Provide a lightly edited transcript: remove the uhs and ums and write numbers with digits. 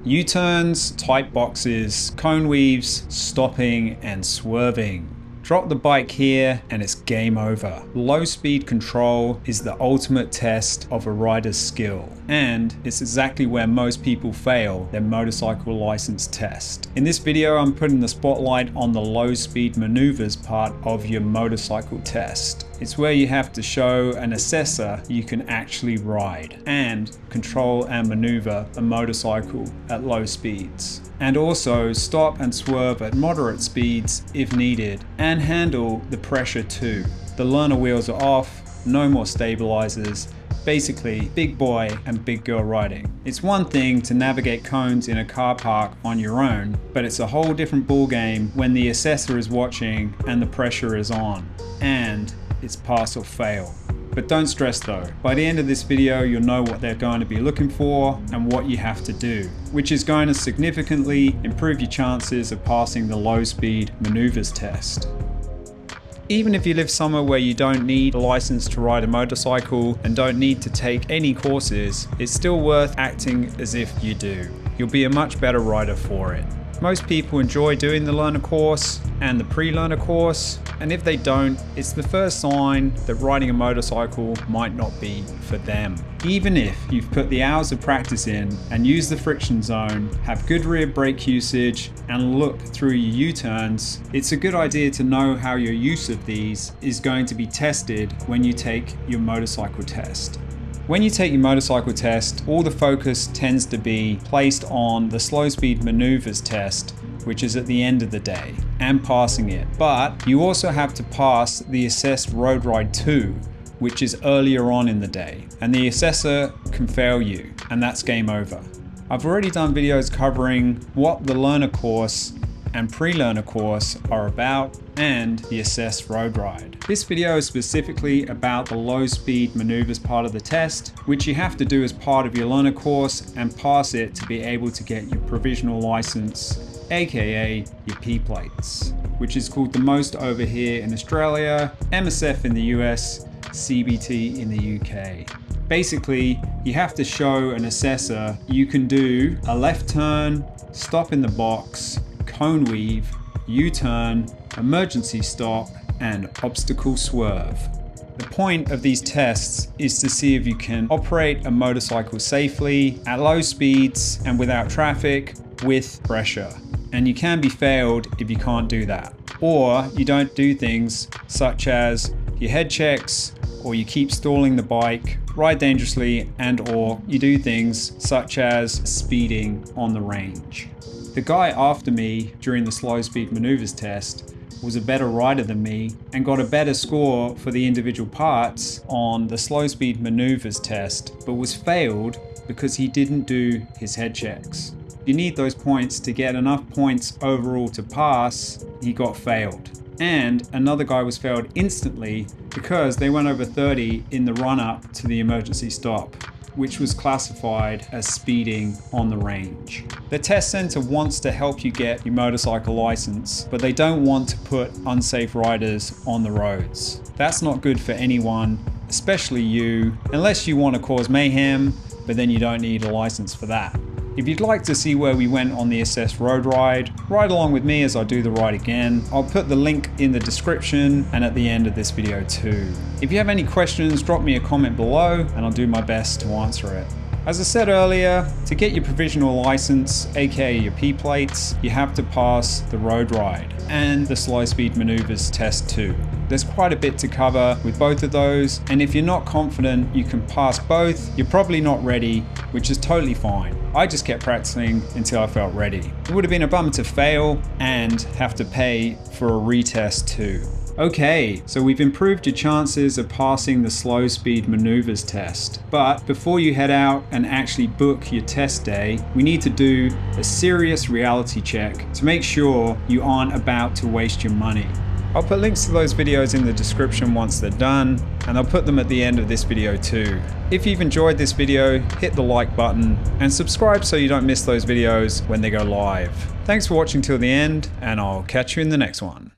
U-turns, tight boxes, cone weaves, stopping and swerving. Drop the bike here and it's game over. Low speed control is the ultimate test of a rider's skill, and it's exactly where most people fail their motorcycle license test. In this video, I'm putting the spotlight on the low speed maneuvers part of your motorcycle test. It's where you have to show an assessor you can actually ride and control and maneuver a motorcycle at low speeds. And also stop and swerve at moderate speeds if needed, and handle the pressure too. The learner wheels are off, no more stabilizers, basically big boy and big girl riding. It's one thing to navigate cones in a car park on your own, but it's a whole different ball game when the assessor is watching and the pressure is on, and it's pass or fail. But don't stress though. By the end of this video, you'll know what they're going to be looking for and what you have to do, which is going to significantly improve your chances of passing the low speed maneuvers test. Even if you live somewhere where you don't need a license to ride a motorcycle and don't need to take any courses, it's still worth acting as if you do. You'll be a much better rider for it. Most people enjoy doing the learner course and the pre-learner course, and if they don't, it's the first sign that riding a motorcycle might not be for them. Even if you've put the hours of practice in and use the friction zone, have good rear brake usage, and look through your U-turns, it's a good idea to know how your use of these is going to be tested when you take your motorcycle test. When you take your motorcycle test, all the focus tends to be placed on the slow speed maneuvers test, which is at the end of the day, and passing it. But you also have to pass the assessed road ride 2, which is earlier on in the day, and the assessor can fail you, and that's game over. I've already done videos covering what the learner course and pre-learner course are about, and the assessed road ride. This video is specifically about the low speed maneuvers part of the test, which you have to do as part of your learner course and pass it to be able to get your provisional license, aka your P plates, which is called the most over here in Australia, MSF in the US, CBT in the UK. Basically, you have to show an assessor you can do a left turn, stop in the box, cone weave, U-turn, emergency stop, and obstacle swerve. The point of these tests is to see if you can operate a motorcycle safely at low speeds and without traffic with pressure. And you can be failed if you can't do that. Or you don't do things such as your head checks, or you keep stalling the bike, ride dangerously, and or you do things such as speeding on the range. The guy after me during the slow speed maneuvers test was a better rider than me and got a better score for the individual parts on the slow speed maneuvers test, but was failed because he didn't do his head checks. You need those points to get enough points overall to pass. He got failed. And another guy was failed instantly because they went over 30 in the run up to the emergency stop, which was classified as speeding on the range. The test center wants to help you get your motorcycle license, but they don't want to put unsafe riders on the roads. That's not good for anyone, especially you, unless you want to cause mayhem, but then you don't need a license for that. If you'd like to see where we went on the assessed road ride, ride along with me as I do the ride again. I'll put the link in the description and at the end of this video too. If you have any questions, drop me a comment below and I'll do my best to answer it. As I said earlier, to get your provisional license, aka your P plates, you have to pass the road ride and the slow speed maneuvers test too. There's quite a bit to cover with both of those, and if you're not confident you can pass both, you're probably not ready, which is totally fine. I just kept practicing until I felt ready. It would have been a bummer to fail and have to pay for a retest too. Okay, so we've improved your chances of passing the slow speed maneuvers test. But before you head out and actually book your test day, we need to do a serious reality check to make sure you aren't about to waste your money. I'll put links to those videos in the description once they're done, and I'll put them at the end of this video too. If you've enjoyed this video, hit the like button and subscribe so you don't miss those videos when they go live. Thanks for watching till the end, and I'll catch you in the next one.